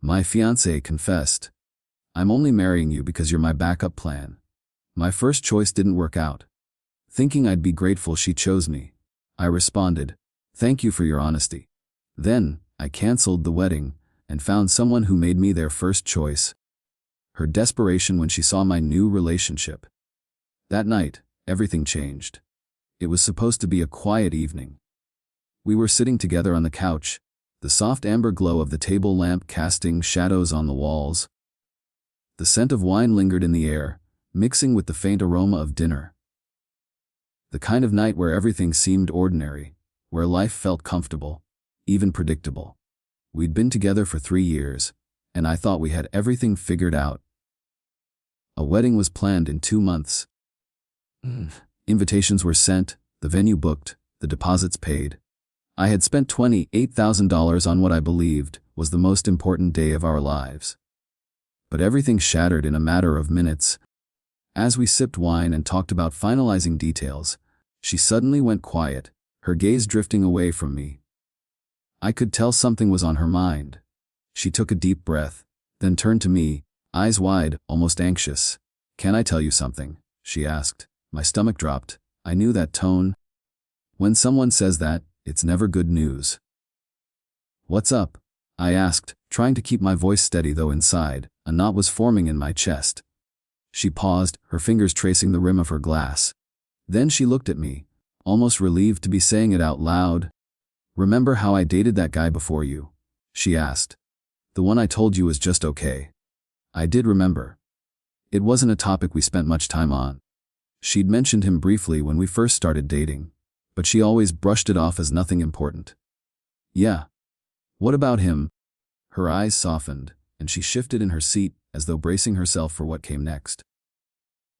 My fiancée confessed. I'm only marrying you because you're my backup plan. My first choice didn't work out. Thinking I'd be grateful she chose me, I responded, thank you for your honesty. Then, I canceled the wedding and found someone who made me their first choice. Her desperation when she saw my new relationship. That night, everything changed. It was supposed to be a quiet evening. We were sitting together on the couch, the soft amber glow of the table lamp casting shadows on the walls. The scent of wine lingered in the air, mixing with the faint aroma of dinner. The kind of night where everything seemed ordinary, where life felt comfortable, even predictable. We'd been together for 3 years, and I thought we had everything figured out. A wedding was planned in 2 months. Invitations were sent, the venue booked, the deposits paid. I had spent $28,000 on what I believed was the most important day of our lives. But everything shattered in a matter of minutes. As we sipped wine and talked about finalizing details, she suddenly went quiet, her gaze drifting away from me. I could tell something was on her mind. She took a deep breath, then turned to me, eyes wide, almost anxious. Can I tell you something? She asked. My stomach dropped. I knew that tone. When someone says that, it's never good news. What's up? I asked, trying to keep my voice steady though inside, a knot was forming in my chest. She paused, her fingers tracing the rim of her glass. Then she looked at me, almost relieved to be saying it out loud. Remember how I dated that guy before you? She asked. The one I told you was just okay. I did remember. It wasn't a topic we spent much time on. She'd mentioned him briefly when we first started dating, but she always brushed it off as nothing important. Yeah. What about him? Her eyes softened, and she shifted in her seat as though bracing herself for what came next.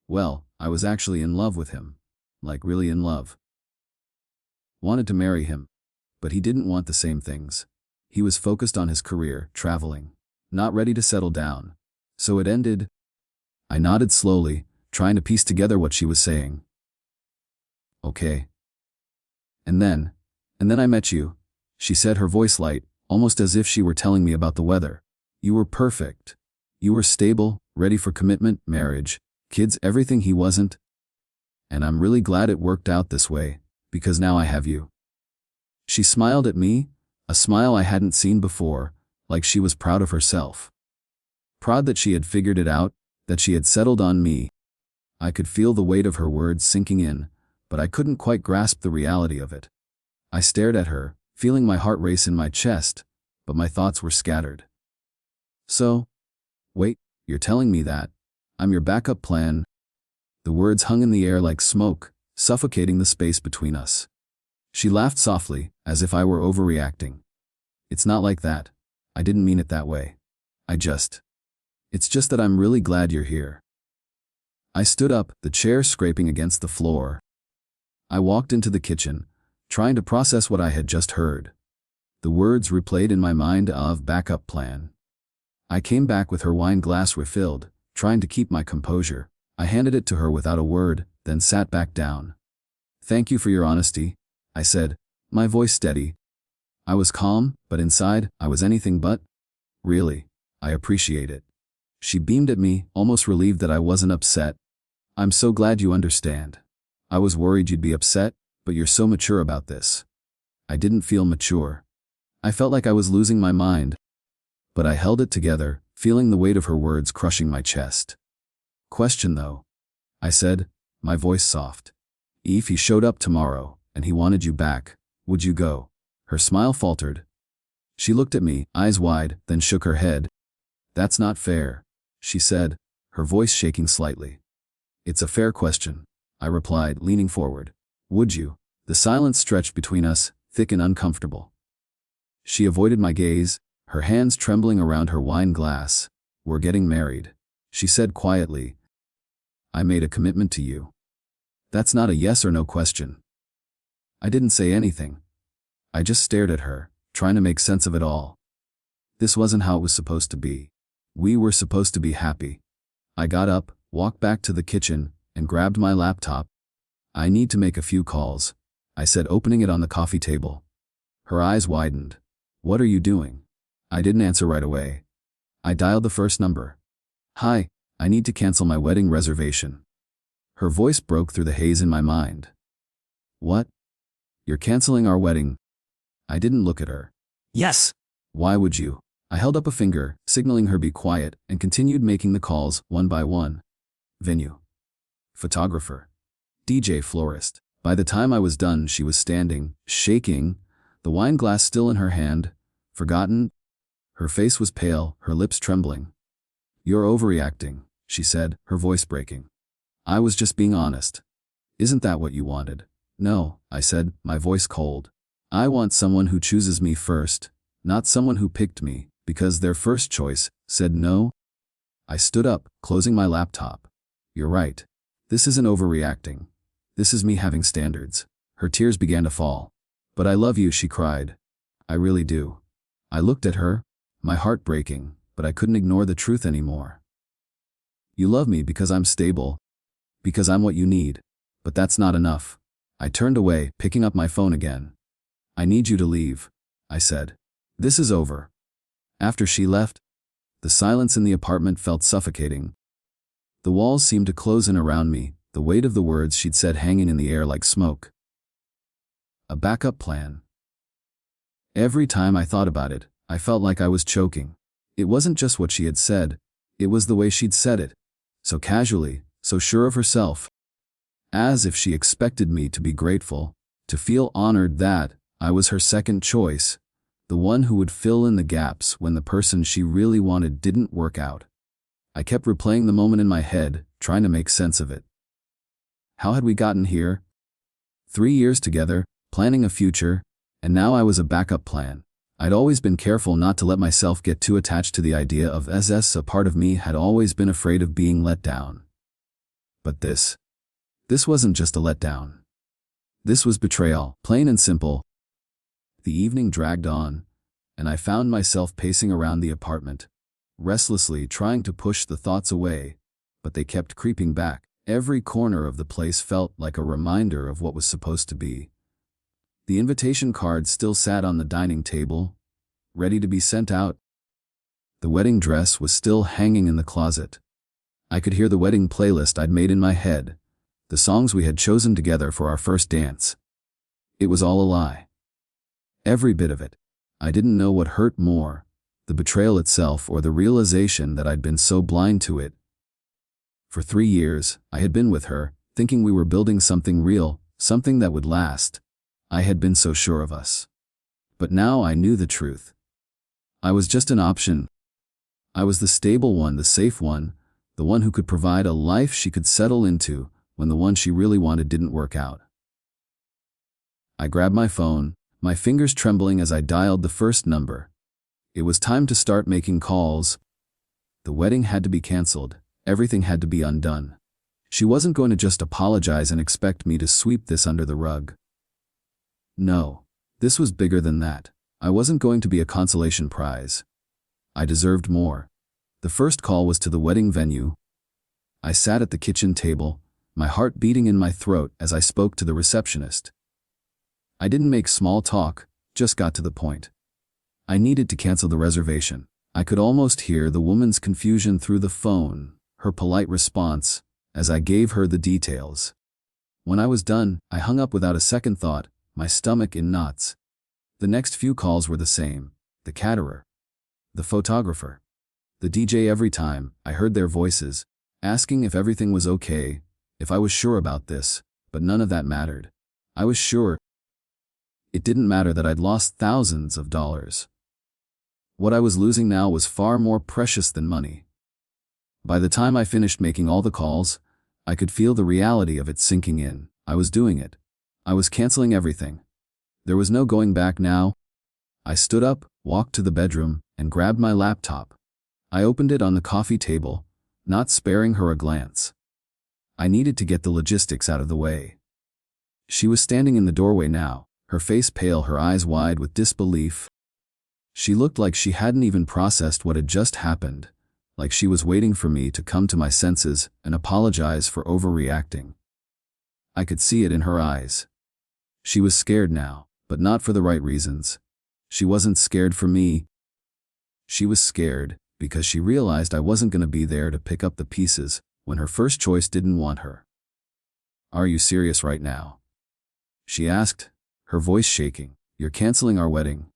Well, I was actually in love with him. Like really in love. Wanted to marry him. But he didn't want the same things. He was focused on his career, traveling. Not ready to settle down. So it ended. I nodded slowly, trying to piece together what she was saying. Okay. And then I met you, she said, her voice light, almost as if she were telling me about the weather. You were perfect. You were stable, ready for commitment, marriage, kids, everything he wasn't. And I'm really glad it worked out this way, because now I have you. She smiled at me, a smile I hadn't seen before, like she was proud of herself. Proud that she had figured it out, that she had settled on me. I could feel the weight of her words sinking in, but I couldn't quite grasp the reality of it. I stared at her, feeling my heart race in my chest, but my thoughts were scattered. So? Wait, you're telling me that I'm your backup plan? The words hung in the air like smoke, suffocating the space between us. She laughed softly, as if I were overreacting. It's not like that. I didn't mean it that way. It's just that I'm really glad you're here. I stood up, the chair scraping against the floor. I walked into the kitchen, trying to process what I had just heard. The words replayed in my mind of backup plan. I came back with her wine glass refilled, trying to keep my composure. I handed it to her without a word, then sat back down. Thank you for your honesty, I said, my voice steady. I was calm, but inside, I was anything but. Really, I appreciate it. She beamed at me, almost relieved that I wasn't upset. I'm so glad you understand. I was worried you'd be upset, but you're so mature about this. I didn't feel mature. I felt like I was losing my mind. But I held it together, feeling the weight of her words crushing my chest. Question though, I said, my voice soft. If he showed up tomorrow, and he wanted you back, would you go? Her smile faltered. She looked at me, eyes wide, then shook her head. That's not fair, she said, her voice shaking slightly. It's a fair question, I replied, leaning forward. Would you? The silence stretched between us, thick and uncomfortable. She avoided my gaze, her hands trembling around her wine glass. We're getting married, she said quietly. I made a commitment to you. That's not a yes or no question. I didn't say anything. I just stared at her, trying to make sense of it all. This wasn't how it was supposed to be. We were supposed to be happy. I got up, walked back to the kitchen, and grabbed my laptop. I need to make a few calls, I said, opening it on the coffee table. Her eyes widened. What are you doing? I didn't answer right away. I dialed the first number. "Hi, I need to cancel my wedding reservation." Her voice broke through the haze in my mind. "What? You're canceling our wedding?" I didn't look at her. Yes. "Why would you?" I held up a finger, signaling her be quiet, and continued making the calls, one by one. Venue. Photographer. DJ florist. By the time I was done, she was standing, shaking, the wine glass still in her hand, forgotten. Her face was pale, her lips trembling. "You're overreacting," she said, her voice breaking. "I was just being honest." "Isn't that what you wanted?" "No," I said, my voice cold. "I want someone who chooses me first, not someone who picked me, because their first choice said no." I stood up, closing my laptop. "You're right. This isn't overreacting. This is me having standards." Her tears began to fall. "But I love you," she cried. "I really do." I looked at her, my heart breaking, but I couldn't ignore the truth anymore. "You love me because I'm stable, because I'm what you need. But that's not enough." I turned away, picking up my phone again. "I need you to leave," I said. "This is over." After she left, the silence in the apartment felt suffocating. The walls seemed to close in around me, the weight of the words she'd said hanging in the air like smoke. A backup plan. Every time I thought about it, I felt like I was choking. It wasn't just what she had said, it was the way she'd said it. So casually, so sure of herself. As if she expected me to be grateful, to feel honored that I was her second choice, the one who would fill in the gaps when the person she really wanted didn't work out. I kept replaying the moment in my head, trying to make sense of it. How had we gotten here? 3 years together, planning a future, and now I was a backup plan. I'd always been careful not to let myself get too attached to the idea of SS. A part of me had always been afraid of being let down. But this wasn't just a letdown. This was betrayal, plain and simple. The evening dragged on, and I found myself pacing around the apartment, restlessly trying to push the thoughts away, but they kept creeping back. Every corner of the place felt like a reminder of what was supposed to be. The invitation card still sat on the dining table, ready to be sent out. The wedding dress was still hanging in the closet. I could hear the wedding playlist I'd made in my head, the songs we had chosen together for our first dance. It was all a lie. Every bit of it. I didn't know what hurt more, the betrayal itself or the realization that I'd been so blind to it. For 3 years, I had been with her, thinking we were building something real, something that would last. I had been so sure of us. But now I knew the truth. I was just an option. I was the stable one, the safe one, the one who could provide a life she could settle into when the one she really wanted didn't work out. I grabbed my phone, my fingers trembling as I dialed the first number. It was time to start making calls. The wedding had to be canceled. Everything had to be undone. She wasn't going to just apologize and expect me to sweep this under the rug. No, this was bigger than that. I wasn't going to be a consolation prize. I deserved more. The first call was to the wedding venue. I sat at the kitchen table, my heart beating in my throat as I spoke to the receptionist. I didn't make small talk, just got to the point. I needed to cancel the reservation. I could almost hear the woman's confusion through the phone, her polite response, as I gave her the details. When I was done, I hung up without a second thought, my stomach in knots. The next few calls were the same, the caterer, the photographer, the DJ. Every time, I heard their voices, asking if everything was okay, if I was sure about this, but none of that mattered. I was sure. It didn't matter that I'd lost thousands of dollars. What I was losing now was far more precious than money. By the time I finished making all the calls, I could feel the reality of it sinking in. I was doing it. I was canceling everything. There was no going back now. I stood up, walked to the bedroom, and grabbed my laptop. I opened it on the coffee table, not sparing her a glance. I needed to get the logistics out of the way. She was standing in the doorway now, her face pale, her eyes wide with disbelief. She looked like she hadn't even processed what had just happened, like she was waiting for me to come to my senses and apologize for overreacting. I could see it in her eyes. She was scared now, but not for the right reasons. She wasn't scared for me. She was scared because she realized I wasn't going to be there to pick up the pieces when her first choice didn't want her. "Are you serious right now?" she asked, her voice shaking. "You're canceling our wedding?"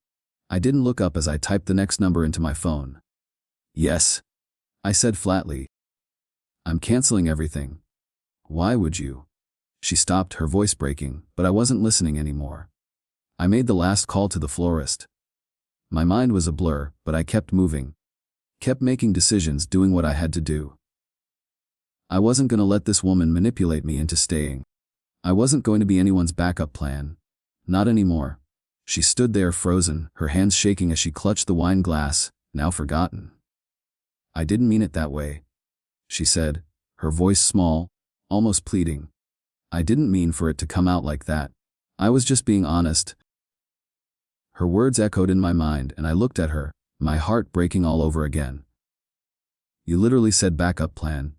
I didn't look up as I typed the next number into my phone. "Yes," I said flatly. "I'm canceling everything." "Why would you?" She stopped, her voice breaking, but I wasn't listening anymore. I made the last call to the florist. My mind was a blur, but I kept moving. Kept making decisions, doing what I had to do. I wasn't going to let this woman manipulate me into staying. I wasn't going to be anyone's backup plan. Not anymore. She stood there frozen, her hands shaking as she clutched the wine glass, now forgotten. "I didn't mean it that way," she said, her voice small, almost pleading. "I didn't mean for it to come out like that. I was just being honest." Her words echoed in my mind, and I looked at her, my heart breaking all over again. "You literally said backup plan,"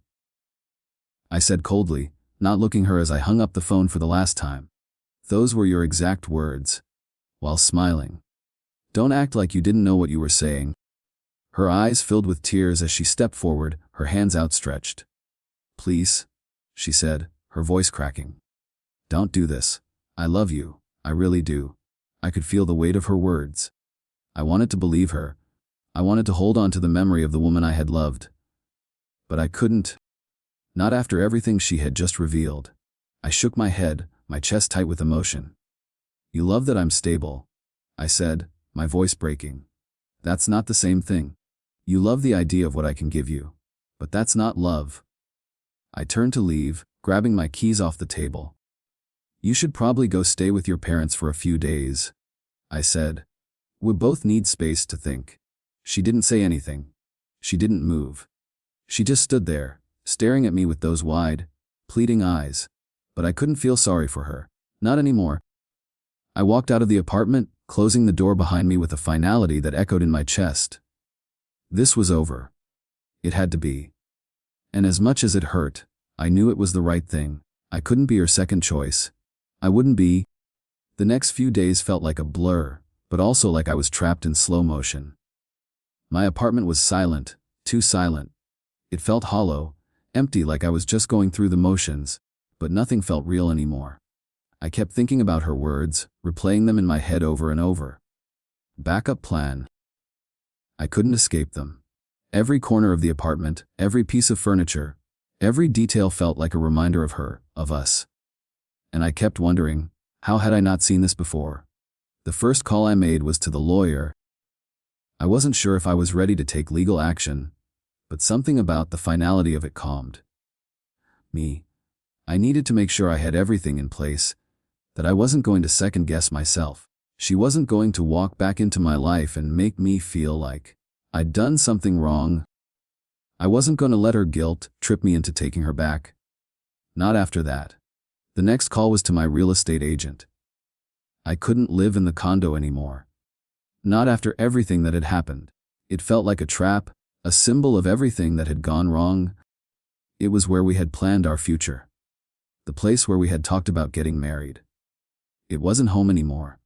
I said coldly, not looking her as I hung up the phone for the last time. "Those were your exact words," while smiling. "Don't act like you didn't know what you were saying." Her eyes filled with tears as she stepped forward, her hands outstretched. "Please," she said, her voice cracking. "Don't do this. I love you, I really do." I could feel the weight of her words. I wanted to believe her. I wanted to hold on to the memory of the woman I had loved. But I couldn't. Not after everything she had just revealed. I shook my head, my chest tight with emotion. "You love that I'm stable," I said, my voice breaking. "That's not the same thing. You love the idea of what I can give you. But that's not love." I turned to leave, grabbing my keys off the table. "You should probably go stay with your parents for a few days," I said. "We both need space to think." She didn't say anything. She didn't move. She just stood there, staring at me with those wide, pleading eyes. But I couldn't feel sorry for her. Not anymore. I walked out of the apartment, closing the door behind me with a finality that echoed in my chest. This was over. It had to be. And as much as it hurt, I knew it was the right thing. I couldn't be her second choice. I wouldn't be. The next few days felt like a blur, but also like I was trapped in slow motion. My apartment was silent, too silent. It felt hollow, empty, like I was just going through the motions, but nothing felt real anymore. I kept thinking about her words, replaying them in my head over and over. Backup plan. I couldn't escape them. Every corner of the apartment, every piece of furniture, every detail felt like a reminder of her, of us. And I kept wondering, how had I not seen this before? The first call I made was to the lawyer. I wasn't sure if I was ready to take legal action, but something about the finality of it calmed me. I needed to make sure I had everything in place, that I wasn't going to second-guess myself. She wasn't going to walk back into my life and make me feel like I'd done something wrong. I wasn't going to let her guilt trip me into taking her back. Not after that. The next call was to my real estate agent. I couldn't live in the condo anymore. Not after everything that had happened. It felt like a trap, a symbol of everything that had gone wrong. It was where we had planned our future. The place where we had talked about getting married. It wasn't home anymore.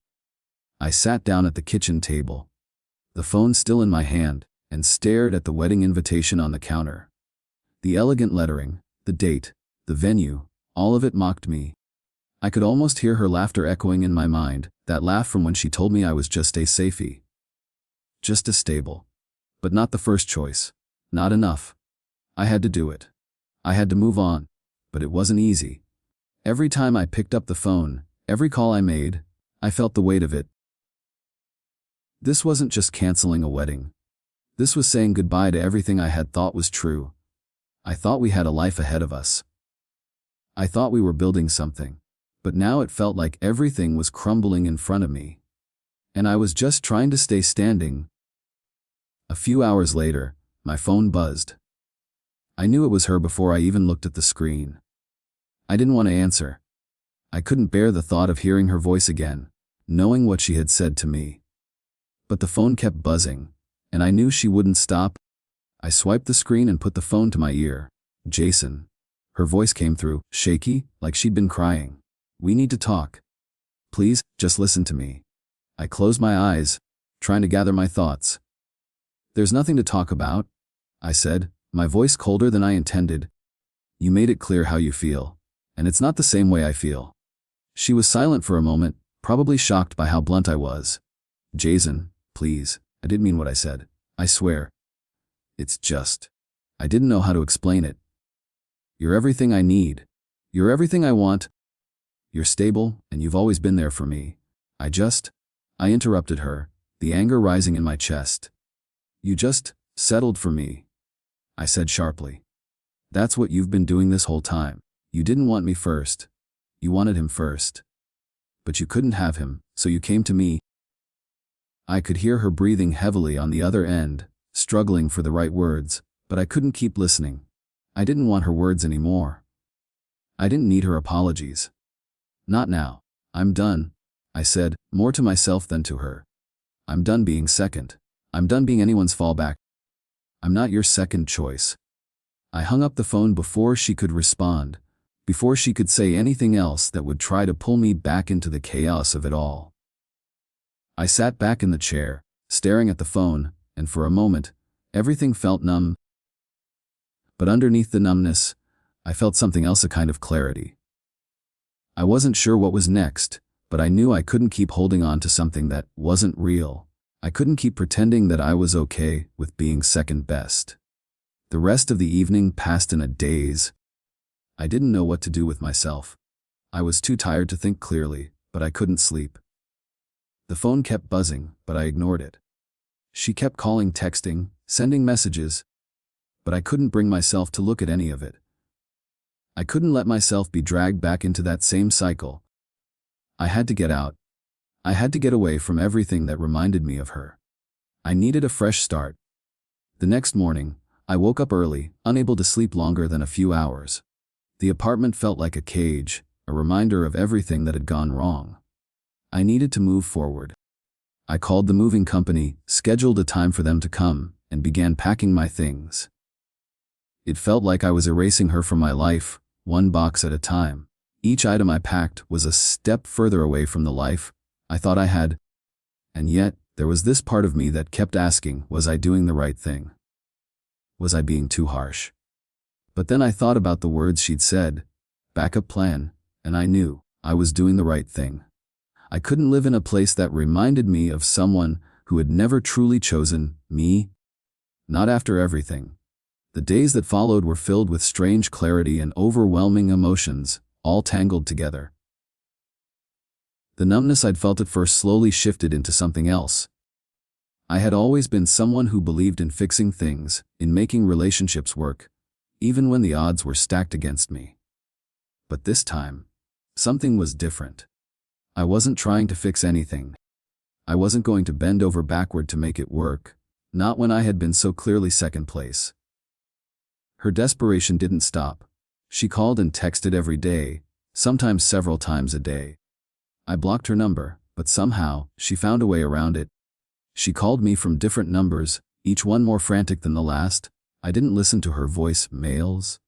I sat down at the kitchen table, the phone still in my hand, and stared at the wedding invitation on the counter. The elegant lettering, the date, the venue, all of it mocked me. I could almost hear her laughter echoing in my mind, that laugh from when she told me I was just a safety. Just as stable. But not the first choice. Not enough. I had to do it. I had to move on. But it wasn't easy. Every time I picked up the phone, every call I made, I felt the weight of it. This wasn't just canceling a wedding. This was saying goodbye to everything I had thought was true. I thought we had a life ahead of us. I thought we were building something. But now it felt like everything was crumbling in front of me. And I was just trying to stay standing. A few hours later, my phone buzzed. I knew it was her before I even looked at the screen. I didn't want to answer. I couldn't bear the thought of hearing her voice again, knowing what she had said to me. But the phone kept buzzing, and I knew she wouldn't stop. I swiped the screen and put the phone to my ear. "Jason." Her voice came through, shaky, like she'd been crying. "We need to talk. Please, just listen to me." I closed my eyes, trying to gather my thoughts. There's nothing to talk about, I said, my voice colder than I intended. You made it clear how you feel, and it's not the same way I feel. She was silent for a moment, probably shocked by how blunt I was. Jason, please, I didn't mean what I said. I swear. It's just. I didn't know how to explain it. You're everything I need. You're everything I want. You're stable, and you've always been there for me. I interrupted her, the anger rising in my chest. You just settled for me, I said sharply. That's what you've been doing this whole time. You didn't want me first. You wanted him first. But you couldn't have him, so you came to me. I could hear her breathing heavily on the other end, struggling for the right words, but I couldn't keep listening. I didn't want her words anymore. I didn't need her apologies. Not now. I'm done, I said, more to myself than to her. I'm done being second. I'm done being anyone's fallback. I'm not your second choice. I hung up the phone before she could respond, before she could say anything else that would try to pull me back into the chaos of it all. I sat back in the chair, staring at the phone, and for a moment, everything felt numb. But underneath the numbness, I felt something else, a kind of clarity. I wasn't sure what was next, but I knew I couldn't keep holding on to something that wasn't real. I couldn't keep pretending that I was okay with being second best. The rest of the evening passed in a daze. I didn't know what to do with myself. I was too tired to think clearly, but I couldn't sleep. The phone kept buzzing, but I ignored it. She kept calling, texting, sending messages, but I couldn't bring myself to look at any of it. I couldn't let myself be dragged back into that same cycle. I had to get out. I had to get away from everything that reminded me of her. I needed a fresh start. The next morning, I woke up early, unable to sleep longer than a few hours. The apartment felt like a cage, a reminder of everything that had gone wrong. I needed to move forward. I called the moving company, scheduled a time for them to come, and began packing my things. It felt like I was erasing her from my life, one box at a time. Each item I packed was a step further away from the life I thought I had. And yet, there was this part of me that kept asking, was I doing the right thing? Was I being too harsh? But then I thought about the words she'd said, backup plan, and I knew I was doing the right thing. I couldn't live in a place that reminded me of someone who had never truly chosen me. Not after everything. The days that followed were filled with strange clarity and overwhelming emotions, all tangled together. The numbness I'd felt at first slowly shifted into something else. I had always been someone who believed in fixing things, in making relationships work, even when the odds were stacked against me. But this time, something was different. I wasn't trying to fix anything. I wasn't going to bend over backward to make it work, not when I had been so clearly second place. Her desperation didn't stop. She called and texted every day, sometimes several times a day. I blocked her number, but somehow, she found a way around it. She called me from different numbers, each one more frantic than the last. I didn't listen to her voice mails.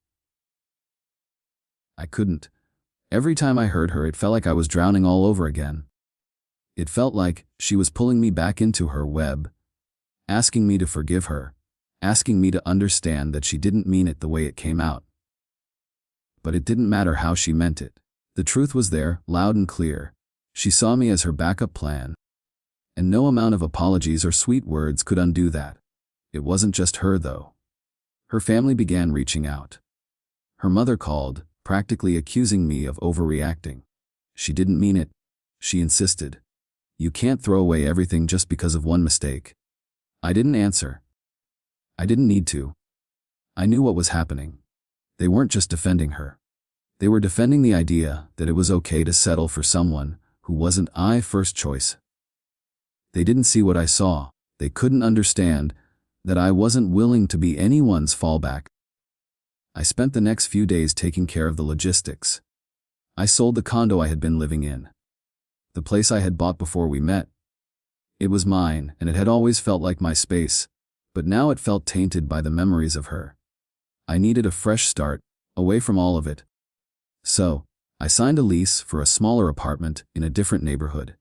I couldn't. Every time I heard her, it felt like I was drowning all over again. It felt like she was pulling me back into her web, asking me to forgive her, asking me to understand that she didn't mean it the way it came out. But it didn't matter how she meant it. The truth was there, loud and clear. She saw me as her backup plan. And no amount of apologies or sweet words could undo that. It wasn't just her, though. Her family began reaching out. Her mother called, practically accusing me of overreacting. She didn't mean it. She insisted. You can't throw away everything just because of one mistake. I didn't answer. I didn't need to. I knew what was happening. They weren't just defending her. They were defending the idea that it was okay to settle for someone who wasn't my first choice. They didn't see what I saw. They couldn't understand that I wasn't willing to be anyone's fallback. I spent the next few days taking care of the logistics. I sold the condo I had been living in. The place I had bought before we met. It was mine, and it had always felt like my space, but now it felt tainted by the memories of her. I needed a fresh start, away from all of it. So, I signed a lease for a smaller apartment in a different neighborhood.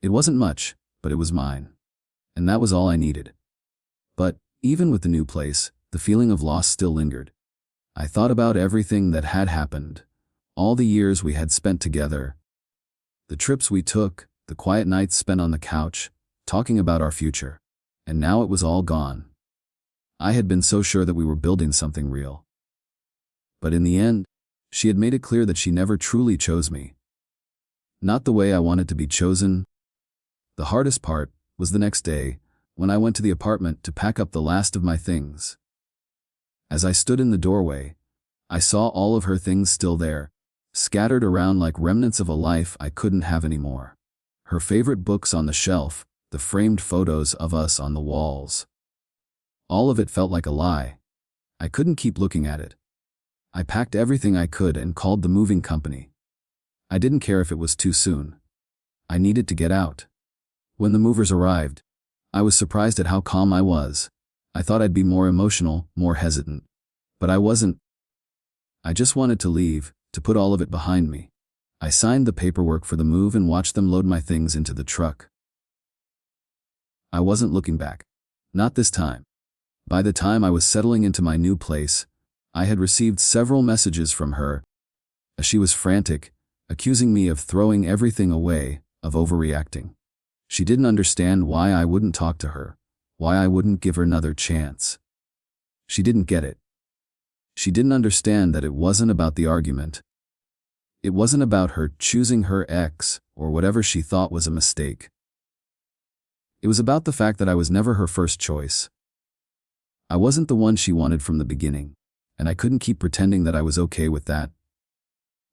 It wasn't much, but it was mine. And that was all I needed. But, even with the new place, the feeling of loss still lingered. I thought about everything that had happened, all the years we had spent together, the trips we took, the quiet nights spent on the couch, talking about our future. And now it was all gone. I had been so sure that we were building something real. But in the end, she had made it clear that she never truly chose me. Not the way I wanted to be chosen. The hardest part was the next day, when I went to the apartment to pack up the last of my things. As I stood in the doorway, I saw all of her things still there, scattered around like remnants of a life I couldn't have anymore. Her favorite books on the shelf, the framed photos of us on the walls. All of it felt like a lie. I couldn't keep looking at it. I packed everything I could and called the moving company. I didn't care if it was too soon. I needed to get out. When the movers arrived, I was surprised at how calm I was. I thought I'd be more emotional, more hesitant. But I wasn't. I just wanted to leave, to put all of it behind me. I signed the paperwork for the move and watched them load my things into the truck. I wasn't looking back. Not this time. By the time I was settling into my new place, I had received several messages from her. She was frantic, accusing me of throwing everything away, of overreacting. She didn't understand why I wouldn't talk to her, why I wouldn't give her another chance. She didn't get it. She didn't understand that it wasn't about the argument. It wasn't about her choosing her ex or whatever she thought was a mistake. It was about the fact that I was never her first choice. I wasn't the one she wanted from the beginning, and I couldn't keep pretending that I was okay with that.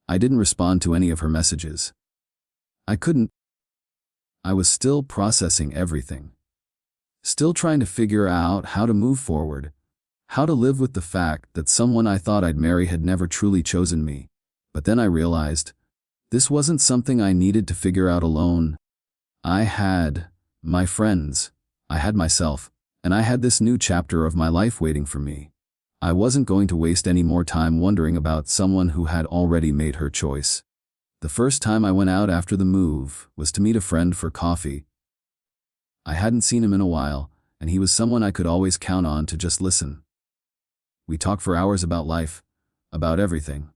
I didn't respond to any of her messages. I couldn't. I was still processing everything. Still trying to figure out how to move forward, how to live with the fact that someone I thought I'd marry had never truly chosen me. But then I realized, this wasn't something I needed to figure out alone. I had my friends, I had myself, and I had this new chapter of my life waiting for me. I wasn't going to waste any more time wondering about someone who had already made her choice. The first time I went out after the move was to meet a friend for coffee. I hadn't seen him in a while, and he was someone I could always count on to just listen. We talked for hours about life, about everything.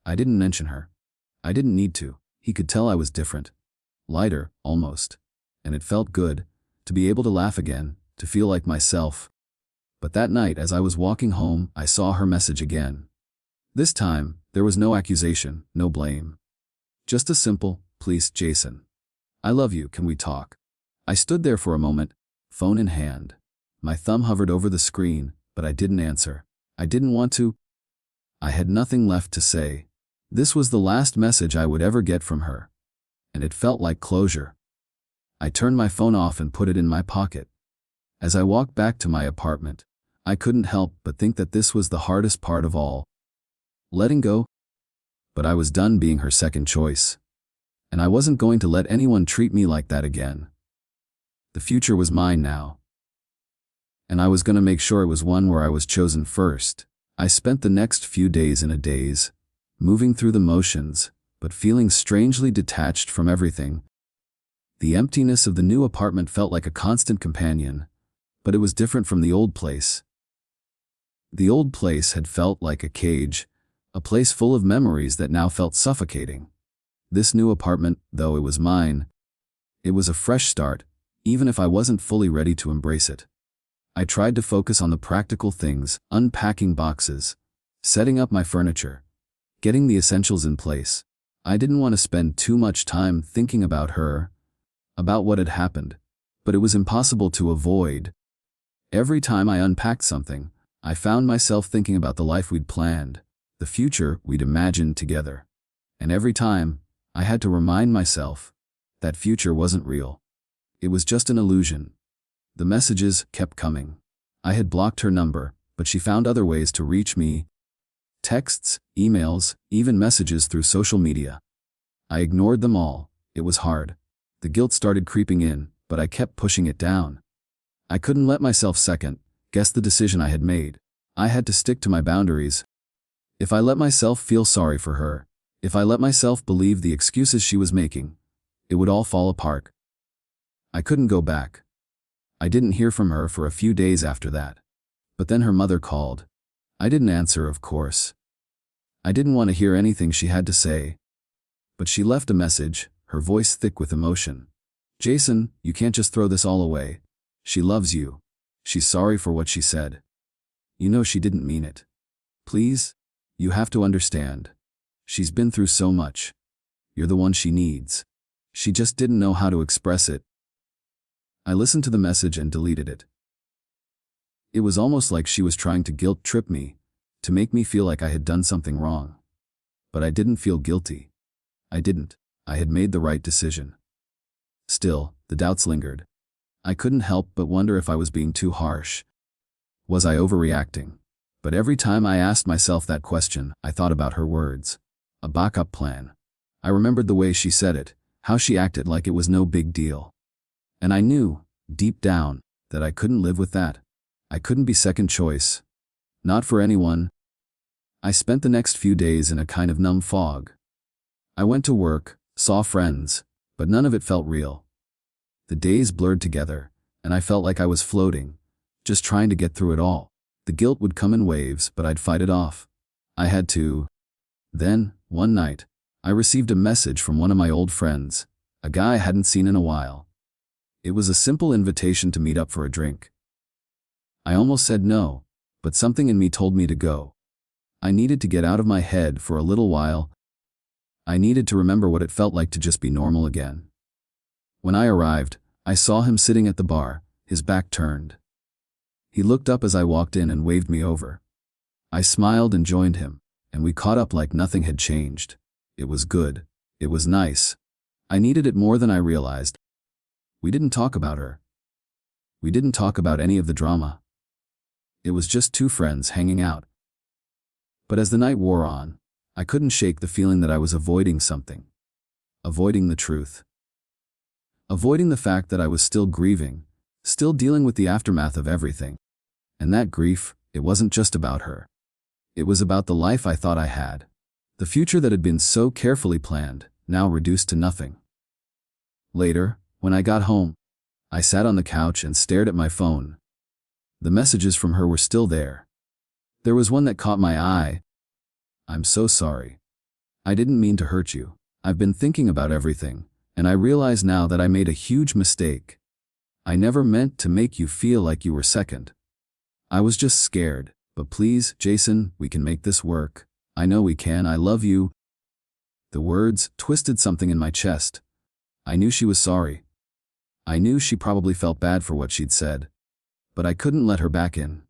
I didn't mention her. I didn't need to. He could tell I was different. Lighter, almost. And it felt good, to be able to laugh again, to feel like myself. But that night as I was walking home, I saw her message again. This time, there was no accusation, no blame. Just a simple, "Please, Jason. I love you, can we talk?" I stood there for a moment, phone in hand. My thumb hovered over the screen, but I didn't answer. I didn't want to. I had nothing left to say. This was the last message I would ever get from her. And it felt like closure. I turned my phone off and put it in my pocket. As I walked back to my apartment, I couldn't help but think that this was the hardest part of all. Letting go. But I was done being her second choice. And I wasn't going to let anyone treat me like that again. The future was mine now. And I was going to make sure it was one where I was chosen first. I spent the next few days in a daze, moving through the motions, but feeling strangely detached from everything. The emptiness of the new apartment felt like a constant companion, but it was different from the old place. The old place had felt like a cage, a place full of memories that now felt suffocating. This new apartment, though it was mine, it was a fresh start, even if I wasn't fully ready to embrace it. I tried to focus on the practical things, unpacking boxes, setting up my furniture, getting the essentials in place. I didn't want to spend too much time thinking about her, about what had happened, but it was impossible to avoid. Every time I unpacked something, I found myself thinking about the life we'd planned, the future we'd imagined together. And every time, I had to remind myself that future wasn't real. It was just an illusion. The messages kept coming. I had blocked her number, but she found other ways to reach me. Texts, emails, even messages through social media. I ignored them all. It was hard. The guilt started creeping in, but I kept pushing it down. I couldn't let myself second-guess the decision I had made. I had to stick to my boundaries. If I let myself feel sorry for her, if I let myself believe the excuses she was making, it would all fall apart. I couldn't go back. I didn't hear from her for a few days after that. But then her mother called. I didn't answer, of course. I didn't want to hear anything she had to say. But she left a message, her voice thick with emotion. Jason, you can't just throw this all away. She loves you. She's sorry for what she said. You know she didn't mean it. Please? You have to understand. She's been through so much. You're the one she needs. She just didn't know how to express it. I listened to the message and deleted it. It was almost like she was trying to guilt trip me, to make me feel like I had done something wrong. But I didn't feel guilty. I didn't. I had made the right decision. Still, the doubts lingered. I couldn't help but wonder if I was being too harsh. Was I overreacting? But every time I asked myself that question, I thought about her words. A backup plan. I remembered the way she said it, how she acted like it was no big deal. And I knew, deep down, that I couldn't live with that. I couldn't be second choice. Not for anyone. I spent the next few days in a kind of numb fog. I went to work, saw friends, but none of it felt real. The days blurred together, and I felt like I was floating, just trying to get through it all. The guilt would come in waves, but I'd fight it off. I had to. Then, one night, I received a message from one of my old friends, a guy I hadn't seen in a while. It was a simple invitation to meet up for a drink. I almost said no, but something in me told me to go. I needed to get out of my head for a little while. I needed to remember what it felt like to just be normal again. When I arrived, I saw him sitting at the bar, his back turned. He looked up as I walked in and waved me over. I smiled and joined him, and we caught up like nothing had changed. It was good. It was nice. I needed it more than I realized. We didn't talk about her. We didn't talk about any of the drama. It was just two friends hanging out. But as the night wore on, I couldn't shake the feeling that I was avoiding something. Avoiding the truth. Avoiding the fact that I was still grieving, still dealing with the aftermath of everything. And that grief, it wasn't just about her. It was about the life I thought I had. The future that had been so carefully planned, now reduced to nothing. Later, when I got home, I sat on the couch and stared at my phone. The messages from her were still there. There was one that caught my eye. I'm so sorry. I didn't mean to hurt you. I've been thinking about everything, and I realize now that I made a huge mistake. I never meant to make you feel like you were second. I was just scared, but please, Jason, we can make this work. I know we can. I love you. The words twisted something in my chest. I knew she was sorry. I knew she probably felt bad for what she'd said. But I couldn't let her back in.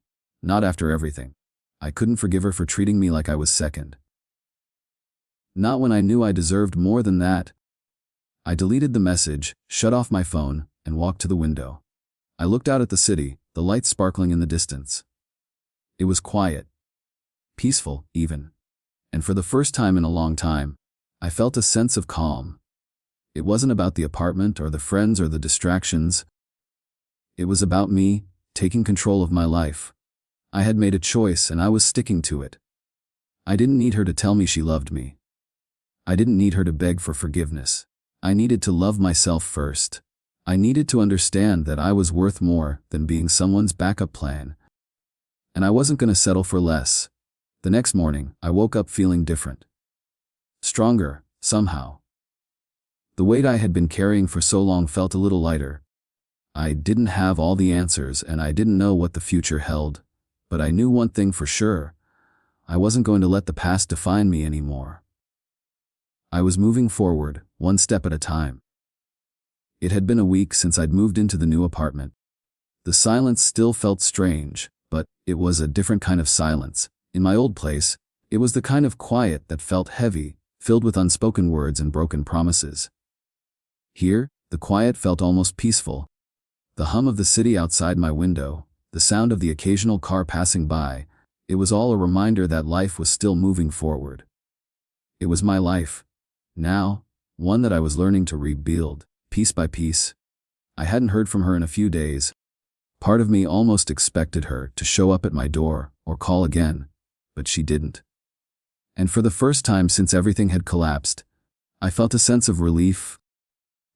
Not after everything. I couldn't forgive her for treating me like I was second. Not when I knew I deserved more than that. I deleted the message, shut off my phone, and walked to the window. I looked out at the city, the lights sparkling in the distance. It was quiet. Peaceful, even. And for the first time in a long time, I felt a sense of calm. It wasn't about the apartment or the friends or the distractions. It was about me, taking control of my life. I had made a choice and I was sticking to it. I didn't need her to tell me she loved me. I didn't need her to beg for forgiveness. I needed to love myself first. I needed to understand that I was worth more than being someone's backup plan. And I wasn't going to settle for less. The next morning, I woke up feeling different. Stronger, somehow. The weight I had been carrying for so long felt a little lighter. I didn't have all the answers and I didn't know what the future held, but I knew one thing for sure. I wasn't going to let the past define me anymore. I was moving forward, one step at a time. It had been a week since I'd moved into the new apartment. The silence still felt strange, but it was a different kind of silence. In my old place, it was the kind of quiet that felt heavy, filled with unspoken words and broken promises. Here, the quiet felt almost peaceful. The hum of the city outside my window, the sound of the occasional car passing by, it was all a reminder that life was still moving forward. It was my life. Now, one that I was learning to rebuild, piece by piece. I hadn't heard from her in a few days. Part of me almost expected her to show up at my door or call again, but she didn't. And for the first time since everything had collapsed, I felt a sense of relief.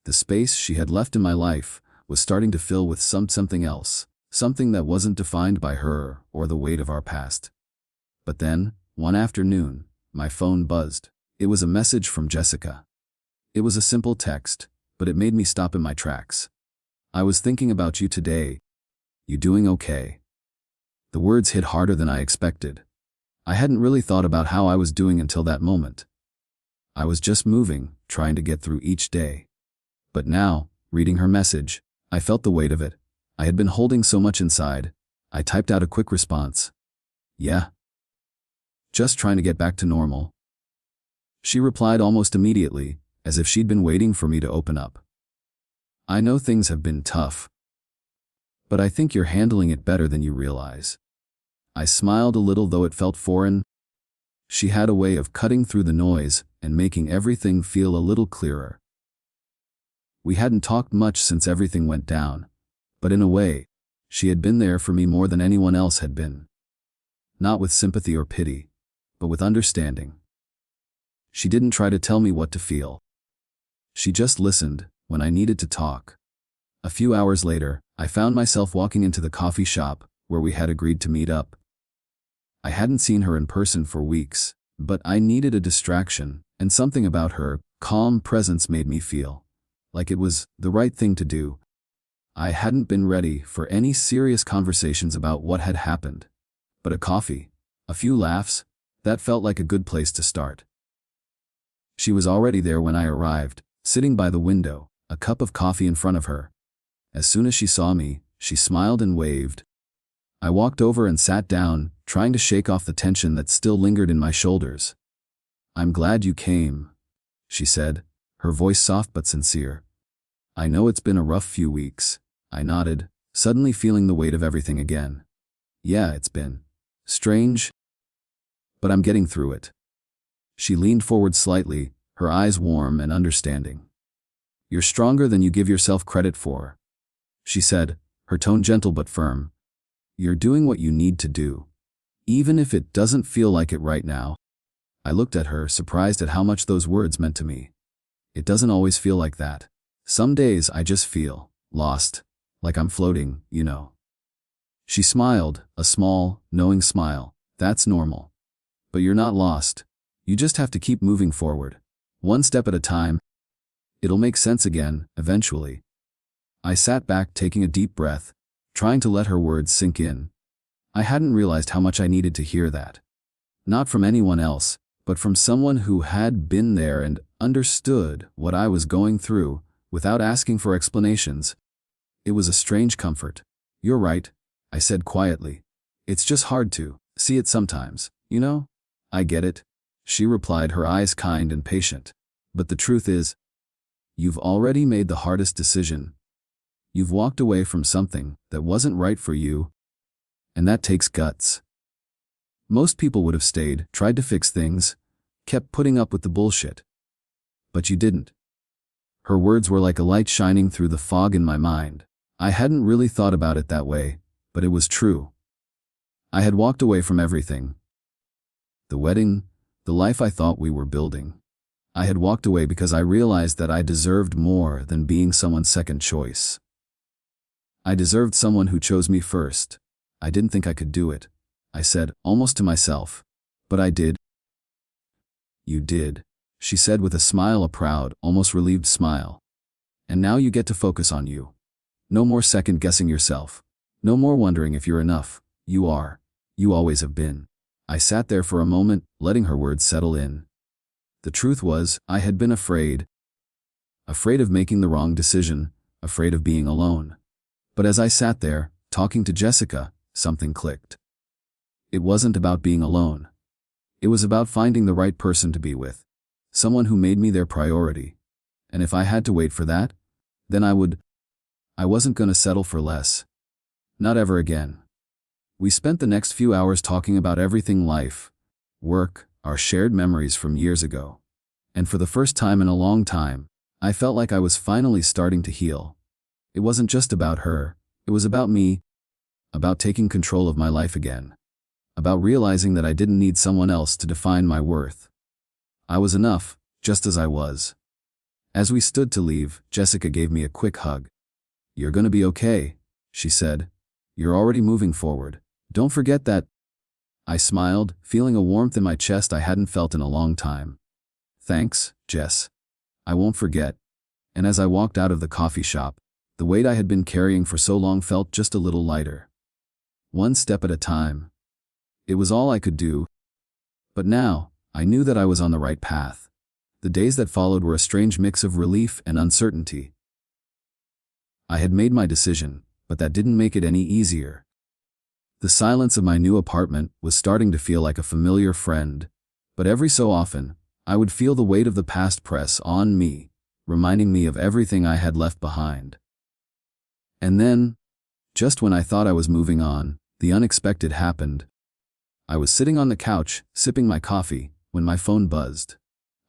The space she had left in my life was starting to fill with something else, something that wasn't defined by her or the weight of our past. But then, one afternoon, my phone buzzed. It was a message from Jessica. It was a simple text, but it made me stop in my tracks. "I was thinking about you today. You doing okay?" The words hit harder than I expected. I hadn't really thought about how I was doing until that moment. I was just moving, trying to get through each day. But now, reading her message, I felt the weight of it. I had been holding so much inside. I typed out a quick response. "Yeah. Just trying to get back to normal." She replied almost immediately, as if she'd been waiting for me to open up. "I know things have been tough, but I think you're handling it better than you realize." I smiled a little, though it felt foreign. She had a way of cutting through the noise and making everything feel a little clearer. We hadn't talked much since everything went down, but in a way, she had been there for me more than anyone else had been. Not with sympathy or pity, but with understanding. She didn't try to tell me what to feel. She just listened when I needed to talk. A few hours later, I found myself walking into the coffee shop where we had agreed to meet up. I hadn't seen her in person for weeks, but I needed a distraction, and something about her calm presence made me feel like it was the right thing to do. I hadn't been ready for any serious conversations about what had happened, but a coffee, a few laughs, that felt like a good place to start. She was already there when I arrived, sitting by the window, a cup of coffee in front of her. As soon as she saw me, she smiled and waved. I walked over and sat down, trying to shake off the tension that still lingered in my shoulders. "I'm glad you came," she said, her voice soft but sincere. "I know it's been a rough few weeks." I nodded, suddenly feeling the weight of everything again. "Yeah, it's been strange, but I'm getting through it." She leaned forward slightly, her eyes warm and understanding. "You're stronger than you give yourself credit for," she said, her tone gentle but firm. "You're doing what you need to do, even if it doesn't feel like it right now." I looked at her, surprised at how much those words meant to me. It doesn't always feel like that. Some days I just feel lost, like I'm floating, you know. She smiled, a small, knowing smile. "That's normal. But you're not lost. You just have to keep moving forward, one step at a time. It'll make sense again, eventually." I sat back, taking a deep breath, trying to let her words sink in. I hadn't realized how much I needed to hear that. Not from anyone else, but from someone who had been there and understood what I was going through, without asking for explanations. It was a strange comfort. "You're right," I said quietly. "It's just hard to see it sometimes, you know?" "I get it," she replied, her eyes kind and patient. "But the truth is, you've already made the hardest decision. You've walked away from something that wasn't right for you, and that takes guts. Most people would have stayed, tried to fix things, kept putting up with the bullshit. But you didn't." Her words were like a light shining through the fog in my mind. I hadn't really thought about it that way, but it was true. I had walked away from everything. The wedding, the life I thought we were building. I had walked away because I realized that I deserved more than being someone's second choice. I deserved someone who chose me first. I didn't think I could do it, I said, almost to myself. But I did. "You did," she said with a smile, a proud, almost relieved smile. "And now you get to focus on you. No more second-guessing yourself. No more wondering if you're enough. You are. You always have been." I sat there for a moment, letting her words settle in. The truth was, I had been afraid. Afraid of making the wrong decision, afraid of being alone. But as I sat there, talking to Jessica, something clicked. It wasn't about being alone. It was about finding the right person to be with. Someone who made me their priority. And if I had to wait for that, then I would. I wasn't gonna settle for less. Not ever again. We spent the next few hours talking about everything: life, work, our shared memories from years ago. And for the first time in a long time, I felt like I was finally starting to heal. It wasn't just about her, it was about me, about taking control of my life again, about realizing that I didn't need someone else to define my worth. I was enough, just as I was. As we stood to leave, Jessica gave me a quick hug. "You're gonna be okay," she said. "You're already moving forward. Don't forget that." I smiled, feeling a warmth in my chest I hadn't felt in a long time. "Thanks, Jess. I won't forget." And as I walked out of the coffee shop, the weight I had been carrying for so long felt just a little lighter. One step at a time. It was all I could do. But now, I knew that I was on the right path. The days that followed were a strange mix of relief and uncertainty. I had made my decision, but that didn't make it any easier. The silence of my new apartment was starting to feel like a familiar friend, but every so often, I would feel the weight of the past press on me, reminding me of everything I had left behind. And then, just when I thought I was moving on, the unexpected happened. I was sitting on the couch, sipping my coffee, when my phone buzzed.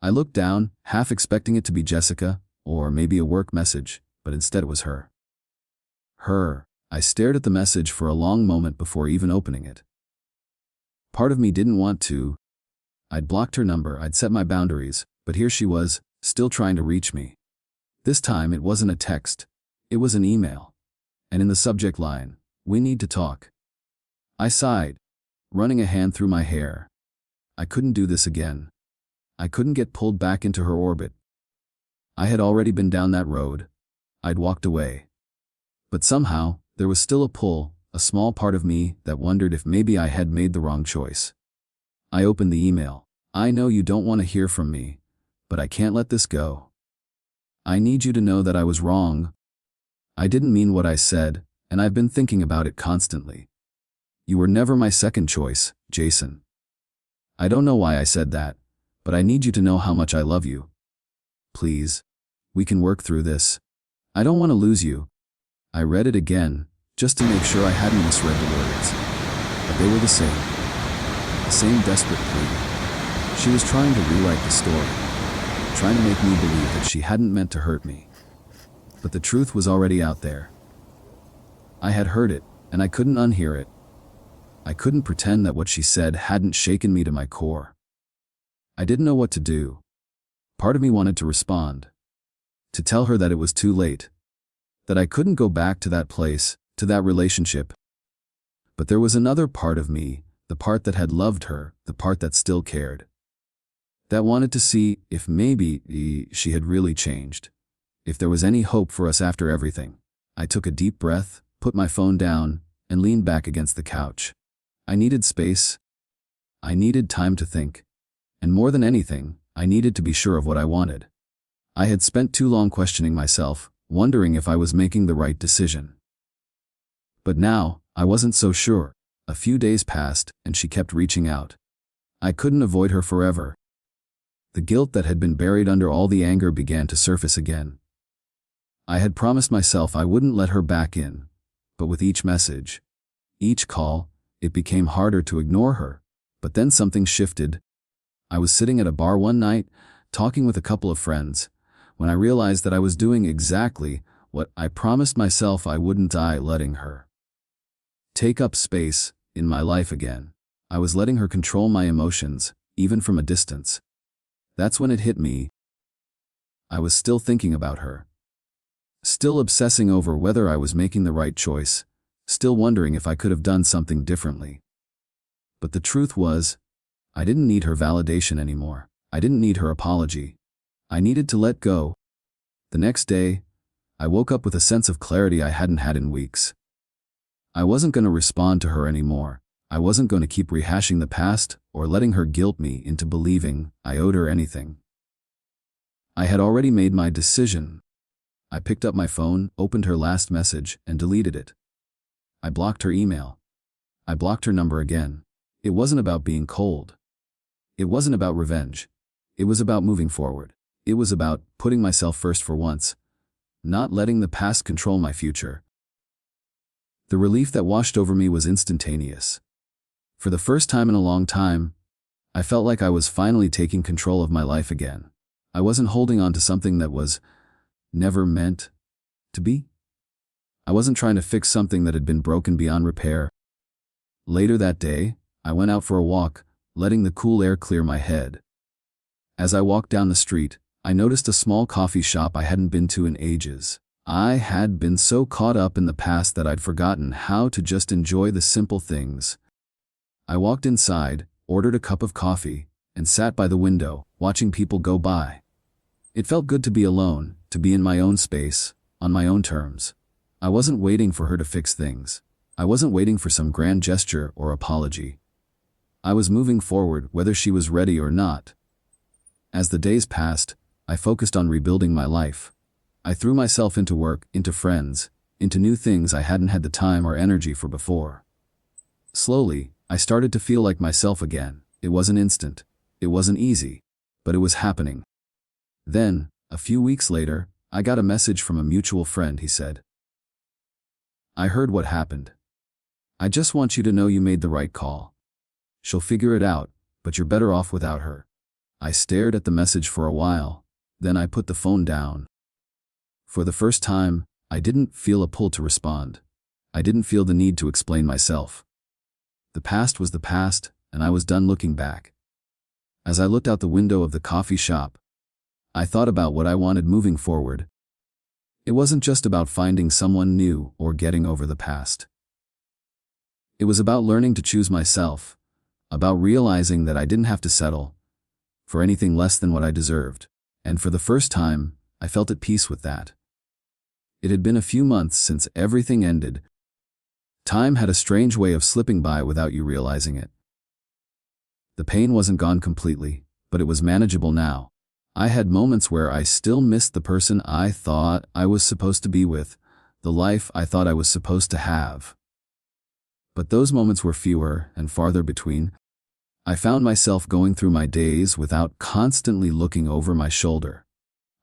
I looked down, half expecting it to be Jessica, or maybe a work message, but instead it was her. Her. I stared at the message for a long moment before even opening it. Part of me didn't want to. I'd blocked her number, I'd set my boundaries, but here she was, still trying to reach me. This time it wasn't a text, it was an email. And in the subject line, "We need to talk." I sighed, running a hand through my hair. I couldn't do this again. I couldn't get pulled back into her orbit. I had already been down that road. I'd walked away. But somehow, there was still a pull, a small part of me that wondered if maybe I had made the wrong choice. I opened the email. "I know you don't want to hear from me, but I can't let this go. I need you to know that I was wrong. I didn't mean what I said, and I've been thinking about it constantly. You were never my second choice, Jason. I don't know why I said that, but I need you to know how much I love you. Please, we can work through this. I don't want to lose you." I read it again, just to make sure I hadn't misread the words. But they were the same desperate plea. She was trying to rewrite the story, trying to make me believe that she hadn't meant to hurt me. But the truth was already out there. I had heard it, and I couldn't unhear it. I couldn't pretend that what she said hadn't shaken me to my core. I didn't know what to do. Part of me wanted to respond, to tell her that it was too late, that I couldn't go back to that place, to that relationship. But there was another part of me, the part that had loved her, the part that still cared, that wanted to see if maybe she had really changed, if there was any hope for us after everything. I took a deep breath, put my phone down, and leaned back against the couch. I needed space. I needed time to think. And more than anything, I needed to be sure of what I wanted. I had spent too long questioning myself, wondering if I was making the right decision. But now, I wasn't so sure. A few days passed, and she kept reaching out. I couldn't avoid her forever. The guilt that had been buried under all the anger began to surface again. I had promised myself I wouldn't let her back in, but with each message, each call, it became harder to ignore her. But then something shifted. I was sitting at a bar one night, talking with a couple of friends, when I realized that I was doing exactly what I promised myself I wouldn't, letting her take up space in my life again. I was letting her control my emotions, even from a distance. That's when it hit me. I was still thinking about her. Still obsessing over whether I was making the right choice, still wondering if I could have done something differently. But the truth was, I didn't need her validation anymore. I didn't need her apology. I needed to let go. The next day, I woke up with a sense of clarity I hadn't had in weeks. I wasn't going to respond to her anymore. I wasn't going to keep rehashing the past or letting her guilt me into believing I owed her anything. I had already made my decision. I picked up my phone, opened her last message, and deleted it. I blocked her email. I blocked her number again. It wasn't about being cold. It wasn't about revenge. It was about moving forward. It was about putting myself first for once, not letting the past control my future. The relief that washed over me was instantaneous. For the first time in a long time, I felt like I was finally taking control of my life again. I wasn't holding on to something that was never meant to be. I wasn't trying to fix something that had been broken beyond repair. Later that day, I went out for a walk, letting the cool air clear my head. As I walked down the street, I noticed a small coffee shop I hadn't been to in ages. I had been so caught up in the past that I'd forgotten how to just enjoy the simple things. I walked inside, ordered a cup of coffee, and sat by the window, watching people go by. It felt good to be alone, to be in my own space, on my own terms. I wasn't waiting for her to fix things. I wasn't waiting for some grand gesture or apology. I was moving forward, whether she was ready or not. As the days passed, I focused on rebuilding my life. I threw myself into work, into friends, into new things I hadn't had the time or energy for before. Slowly, I started to feel like myself again. It wasn't instant. It wasn't easy, but it was happening. Then, a few weeks later, I got a message from a mutual friend. He said, "I heard what happened. I just want you to know you made the right call. She'll figure it out, but you're better off without her." I stared at the message for a while, then I put the phone down. For the first time, I didn't feel a pull to respond. I didn't feel the need to explain myself. The past was the past, and I was done looking back. As I looked out the window of the coffee shop, I thought about what I wanted moving forward. It wasn't just about finding someone new or getting over the past. It was about learning to choose myself, about realizing that I didn't have to settle for anything less than what I deserved. And for the first time, I felt at peace with that. It had been a few months since everything ended. Time had a strange way of slipping by without you realizing it. The pain wasn't gone completely, but it was manageable now. I had moments where I still missed the person I thought I was supposed to be with, the life I thought I was supposed to have. But those moments were fewer and farther between. I found myself going through my days without constantly looking over my shoulder.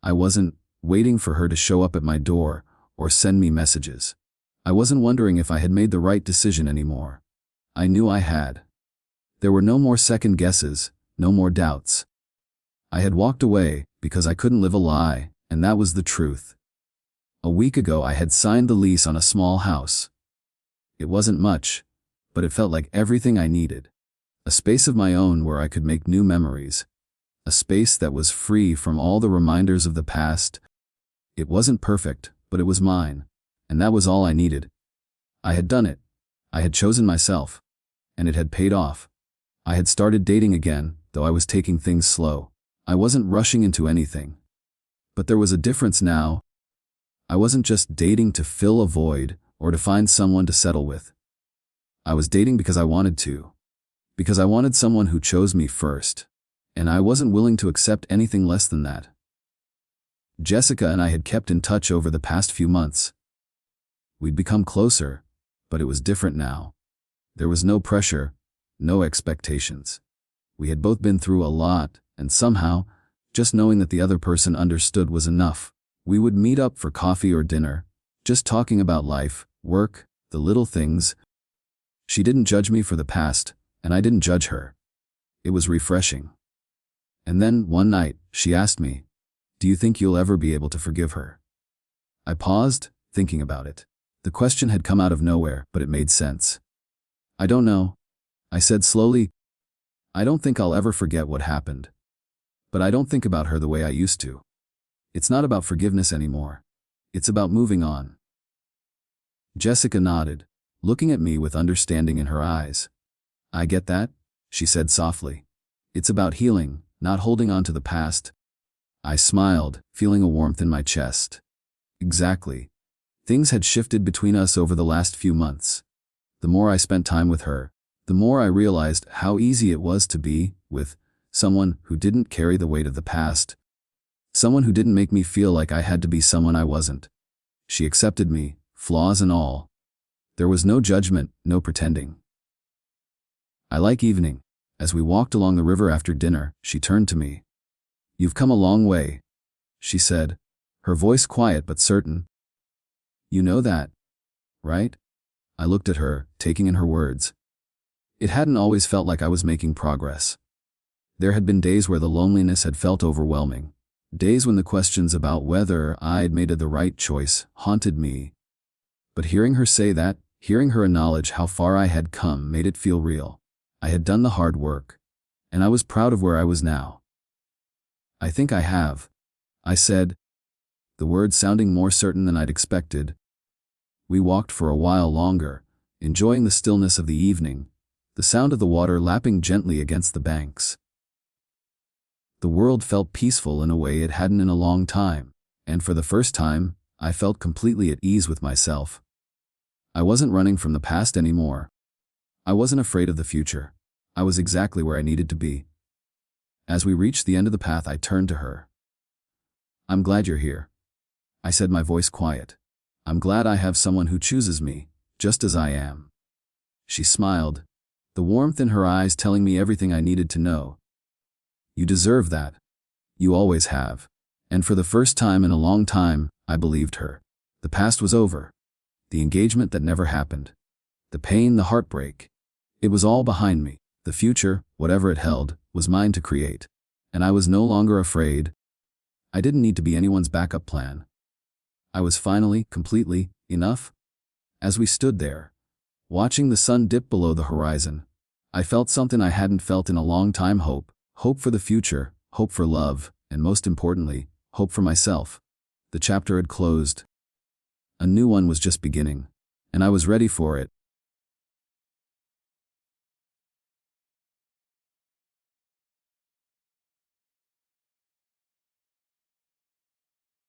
I wasn't waiting for her to show up at my door or send me messages. I wasn't wondering if I had made the right decision anymore. I knew I had. There were no more second guesses, no more doubts. I had walked away because I couldn't live a lie, and that was the truth. A week ago I had signed the lease on a small house. It wasn't much, but it felt like everything I needed. A space of my own where I could make new memories. A space that was free from all the reminders of the past. It wasn't perfect, but it was mine, and that was all I needed. I had done it. I had chosen myself, and it had paid off. I had started dating again, though I was taking things slow. I wasn't rushing into anything. But there was a difference now. I wasn't just dating to fill a void or to find someone to settle with. I was dating because I wanted to. Because I wanted someone who chose me first. And I wasn't willing to accept anything less than that. Jessica and I had kept in touch over the past few months. We'd become closer, but it was different now. There was no pressure, no expectations. We had both been through a lot, and somehow, just knowing that the other person understood was enough. We would meet up for coffee or dinner, just talking about life, work, the little things. She didn't judge me for the past, and I didn't judge her. It was refreshing. And then, one night, she asked me, "Do you think you'll ever be able to forgive her?" I paused, thinking about it. The question had come out of nowhere, but it made sense. "I don't know," I said slowly. "I don't think I'll ever forget what happened. But I don't think about her the way I used to. It's not about forgiveness anymore. It's about moving on." Jessica nodded, looking at me with understanding in her eyes. "I get that," she said softly. "It's about healing, not holding on to the past." I smiled, feeling a warmth in my chest. Exactly. Things had shifted between us over the last few months. The more I spent time with her, the more I realized how easy it was to be with someone who didn't carry the weight of the past. Someone who didn't make me feel like I had to be someone I wasn't. She accepted me, flaws and all. There was no judgment, no pretending. I like evening. As we walked along the river after dinner, she turned to me. "You've come a long way," she said, her voice quiet but certain. "You know that, right?" I looked at her, taking in her words. It hadn't always felt like I was making progress. There had been days where the loneliness had felt overwhelming. Days when the questions about whether I'd made the right choice haunted me. But hearing her say that, hearing her acknowledge how far I had come made it feel real. I had done the hard work, and I was proud of where I was now. "I think I have," I said. the words sounding more certain than I'd expected. We walked for a while longer, enjoying the stillness of the evening, the sound of the water lapping gently against the banks. The world felt peaceful in a way it hadn't in a long time, and for the first time, I felt completely at ease with myself. I wasn't running from the past anymore. I wasn't afraid of the future. I was exactly where I needed to be. As we reached the end of the path, I turned to her. "I'm glad you're here," I said, my voice quiet. "I'm glad I have someone who chooses me, just as I am." She smiled, the warmth in her eyes telling me everything I needed to know. "You deserve that. You always have." And for the first time in a long time, I believed her. The past was over. The engagement that never happened. The pain, the heartbreak. It was all behind me. The future, whatever it held, was mine to create. And I was no longer afraid. I didn't need to be anyone's backup plan. I was finally, completely, enough. As we stood there, watching the sun dip below the horizon, I felt something I hadn't felt in a long time: hope. Hope for the future, hope for love, and most importantly, hope for myself. The chapter had closed. A new one was just beginning, and I was ready for it.